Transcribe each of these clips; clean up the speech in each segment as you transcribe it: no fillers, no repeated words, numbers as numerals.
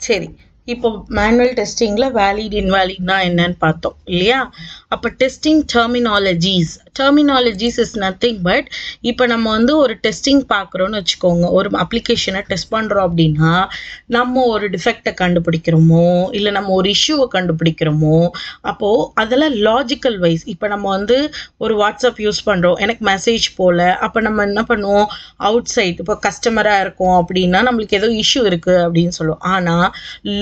சரி, இப்போ manual டெஸ்டிங்கில் valid இன்வாலிட்னா என்னன்னு பார்த்தோம் இல்லையா? அப்போ testing terminologies is nothing but, இப்போ நம்ம வந்து ஒரு டெஸ்டிங் பார்க்குறோன்னு வச்சுக்கோங்க, ஒரு அப்ளிகேஷனை டெஸ்ட் பண்ணுறோம் அப்படின்னா, நம்ம ஒரு டிஃபெக்டை கண்டுபிடிக்கிறோமோ இல்லை நம்ம ஒரு இஷ்யூவை கண்டுபிடிக்கிறோமோ, அப்போது அதெல்லாம் லாஜிக்கல் வைஸ். இப்போ நம்ம வந்து ஒரு வாட்ஸ்அப் யூஸ் பண்ணுறோம், எனக்கு மெசேஜ் போல், அப்போ நம்ம என்ன பண்ணுவோம், அவுட் சைட் இப்போ கஸ்டமராக இருக்கோம் அப்படின்னா நம்மளுக்கு ஏதோ இஷ்யூ இருக்குது அப்படின்னு சொல்லுவோம். ஆனால்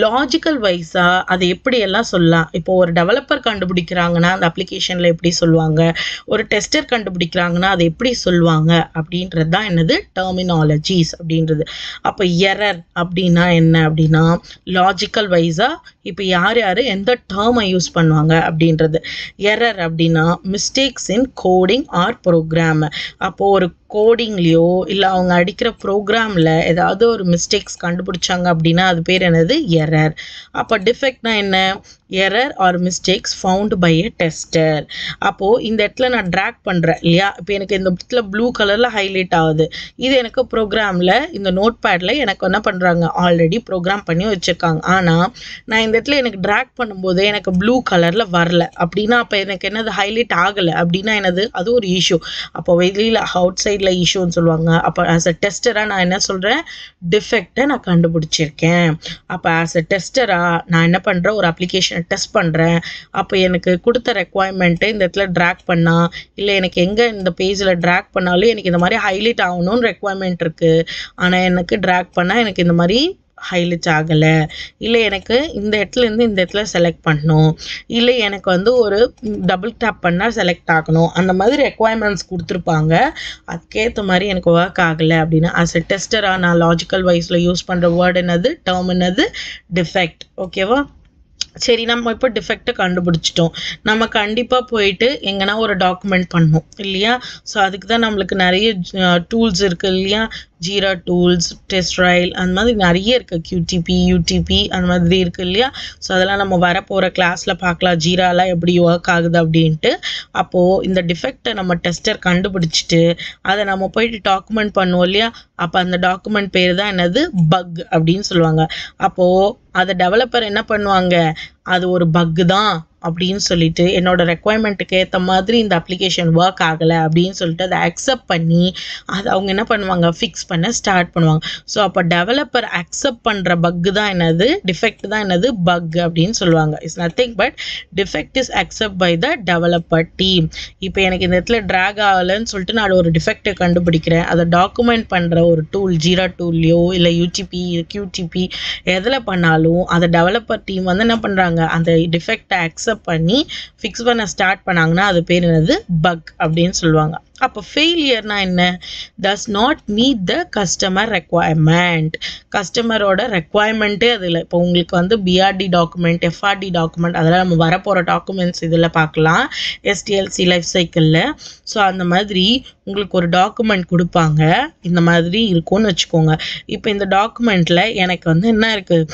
லாஜிக்கல் வைஸா அதை எப்படியெல்லாம் சொல்லலாம்? இப்போ ஒரு டெவலப்பர் கண்டுபிடிக்கிறாங்கன்னா அந்த அப்ளிகேஷனில் எப்படி சொல்லுவாங்க, ஒரு டெஸ்டர் கண்டுபிடிக்கிறாங்கன்னா அதை எப்படி சொல்லுவாங்க அப்படின்றது தான் என்னது டெர்மினாலஜிஸ் அப்படின்றது. அப்போ எரர் அப்படின்னா என்ன அப்படின்னா, லாஜிக்கல் வைஸா இப்போ யார் யார் எந்த டேர்மை யூஸ் பண்ணுவாங்க அப்படின்றது. எரர் அப்படின்னா mistakes in coding or program. அப்போது ஒரு கோடிங்லேயோ இல்லை அவங்க அடிக்கிற ப்ரோக்ராமில் ஏதாவது ஒரு மிஸ்டேக்ஸ் கண்டுபிடிச்சாங்க அப்படின்னா அது பேர் என்னது எரர். அப்போ டிஃபெக்ட்னா என்ன, error or mistakes found by a tester. அப்போது இந்த இடத்துல நான் ட்ராக் பண்ணுறேன் இல்லையா, இப்போ எனக்கு இந்த இடத்துல ப்ளூ கலரில் ஹைலைட் ஆகுது, இது எனக்கு ப்ரோக்ராமில் இந்த நோட் பேடில் எனக்கு என்ன பண்ணுறாங்க, ஆல்ரெடி ப்ரோக்ராம் பண்ணி வச்சுருக்காங்க. ஆனால் நான் இந்த இடத்துல எனக்கு ட்ராக் பண்ணும்போது எனக்கு ப்ளூ கலரில் வரல அப்படின்னா அப்போ எனக்கு என்னது ஹைலைட் ஆகலை அப்படின்னா என்னது, அது ஒரு இஷ்யூ. அப்போ வெளியில் அவுட் சைடில் இஷ்யூன்னு சொல்லுவாங்க. அப்போ ஆஸ் அ டெஸ்டராக நான் என்ன சொல்கிறேன், டிஃபெக்டை நான் கண்டுபிடிச்சிருக்கேன். அப்போ ஆஸ் அ டெஸ்டராக நான் என்ன பண்ணுறேன், ஒரு அப்ளிகேஷனை டெஸ்ட் பண்ணுறேன். அப்போ எனக்கு கொடுத்த ரெக்குவயர்மெண்ட்டு இந்த இடத்துல ட்ராக் பண்ணால் இல்லை எனக்கு எங்கே இந்த பேஜில் ட்ராக் பண்ணாலும் எனக்கு இந்த மாதிரி ஹைலைட் ஆகணும்னு ரெக்குவயர்மெண்ட் இருக்குது. ஆனால் எனக்கு ட்ராக் பண்ணால் எனக்கு இந்த மாதிரி ஹைலைட் ஆகலை, இல்லை எனக்கு இந்த இடத்துலேருந்து இந்த இடத்துல செலக்ட் பண்ணணும், இல்லை எனக்கு வந்து ஒரு டபுள் டேப் பண்ணால் செலக்ட் ஆகணும், அந்த மாதிரி ரெக்குவயர்மெண்ட்ஸ் கொடுத்துருப்பாங்க. அதுக்கேற்ற மாதிரி எனக்கு ஒர்க் ஆகலை அப்படின்னா ஆஸ் எ டெஸ்டராக நான் லாஜிக்கல் வைஸில் யூஸ் பண்ணுற வேர்டு என்னது, டேர்ம் என்னது, டிஃபெக்ட். ஓகேவா? சரி, நம்ம இப்போ டிஃபெக்டை கண்டுபிடிச்சிட்டோம். நம்ம கண்டிப்பாக போயிட்டு எங்கன்னா ஒரு டாக்குமெண்ட் பண்ணணும் இல்லையா? ஸோ அதுக்கு தான் நம்மளுக்கு நிறைய டூல்ஸ் இருக்குது இல்லையா, ஜீரா டூல்ஸ், டெஸ்ட்ரைல், அந்த மாதிரி நிறைய இருக்குது, QTP, UTP அந்த மாதிரி இருக்குது இல்லையா? ஸோ அதெல்லாம் நம்ம வரப்போகிற கிளாஸில் பார்க்கலாம், ஜீராலாம் எப்படி ஒர்க் ஆகுது அப்படின்ட்டு. அப்போது இந்த டிஃபெக்டை நம்ம டெஸ்டர் கண்டுபிடிச்சிட்டு அதை நம்ம போயிட்டு டாக்குமெண்ட் பண்ணுவோம் இல்லையா, அப்போ அந்த டாக்குமெண்ட் பேர் தான் என்னது, பக் அப்படின்னு சொல்லுவாங்க. அப்போது அதை டெவலப்பர் என்ன பண்ணுவாங்க, அது ஒரு பக்கு தான் அப்படின்னு சொல்லிட்டு என்னோட ரெக்குவயர்மெண்ட்டுக்கு ஏற்ற மாதிரி இந்த அப்ளிகேஷன் ஒர்க் ஆகலை அப்படின்னு சொல்லிட்டு அதை அக்செப்ட் பண்ணி அதை அவங்க என்ன பண்ணுவாங்க, ஃபிக்ஸ் பண்ண ஸ்டார்ட் பண்ணுவாங்க. ஸோ அப்போ டெவலப்பர் அக்செப்ட் பண்ணுற பக்கு தான் என்னது, டிஃபெக்ட் தான் என்னது, பக் அப்படின்னு சொல்லுவாங்க. It's nothing but defect is accept by the developer team. இப்போ எனக்கு இந்த இடத்துல ட்ராக் ஆகலைன்னு சொல்லிட்டு நான் ஒரு டிஃபெக்டை கண்டுபிடிக்கிறேன், அதை டாக்குமெண்ட் பண்ணுற ஒரு டூல் ஜீரா டூல்லையோ இல்லை UTP, QTP எதில் பண்ணாலும் அதை டெவலப்பர் டீம் வந்து என்ன பண்ணுறாங்க, அந்த டிஃபெக்டை அக்செப்ட் பண்ணி ஃபிக்ஸ் பண்ண ஸ்டார்ட் பண்ணாங்கன்னா அது பேர் என்னது, பக் அப்படின்னு சொல்லுவாங்க. அப்போ ஃபெயிலியர்னா என்ன, does not meet the customer requirement. கஸ்டமரோட ரெக்குவயர்மெண்ட்டே அதில். இப்போ உங்களுக்கு வந்து BRD டாக்குமெண்ட், FRD டாக்குமெண்ட், அதெல்லாம் நம்ம வரப்போகிற டாக்குமெண்ட்ஸ் இதில் பார்க்கலாம் SDLC லைஃப் சைக்கிளில். ஸோ அந்த மாதிரி உங்களுக்கு ஒரு டாக்குமெண்ட் கொடுப்பாங்க, இந்த மாதிரி இருக்கும்னு வச்சுக்கோங்க. இப்போ இந்த டாக்குமெண்ட்டில் எனக்கு வந்து என்ன இருக்குது,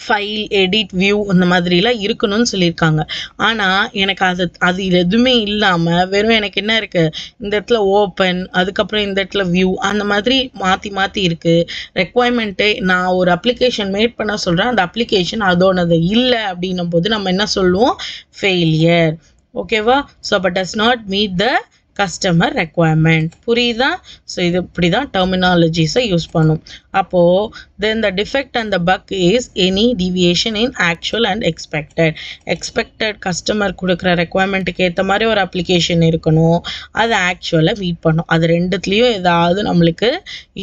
ஃபைல், எடிட், வியூ இந்த மாதிரிலாம் இருக்கணும்னு சொல்லியிருக்காங்க. ஆனால் எனக்கு அது எதுவுமே இல்லாமல் வெறும் எனக்கு என்ன இருக்குது, இந்த இடத்துல ஓப்பன், அதுக்கப்புறம் இந்த இடத்துல வியூ, அந்த மாதிரி மாற்றி இருக்குது. ரெக்குவயர்மெண்ட்டு நான் ஒரு அப்ளிகேஷன் மேட் பண்ண சொல்கிறேன், அந்த அப்ளிகேஷன் அதோடது இல்லை அப்படின்னும் போது நம்ம என்ன சொல்லுவோம், ஃபெயிலியர். ஓகேவா? So but does not meet the customer requirement. புரியுதா? ஸோ இது இப்படி தான் டெர்மினாலஜிஸை யூஸ் பண்ணும். அப்போது then the defect and the bug is any deviation in actual and expected customer கொடுக்குற ரெக்குவயர்மெண்ட்டுக்கு ஏற்ற மாதிரி ஒரு அப்ளிகேஷன் இருக்கணும், அதை ஆக்சுவலாக மீட் பண்ணும். அது ரெண்டுத்துலேயும் ஏதாவது நம்மளுக்கு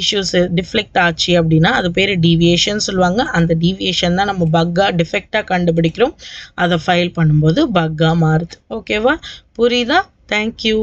இஷ்யூஸ் டிஃப்ளெக்ட் ஆச்சு அப்படின்னா அது பேர் டிவியேஷன் சொல்லுவாங்க. அந்த டிவியேஷன் தான் நம்ம பக்காக டிஃபெக்டாக கண்டுபிடிக்கிறோம், அதை ஃபைல் பண்ணும்போது பக்காக மாறுது. ஓகேவா? புரியுதா? தேங்க்யூ.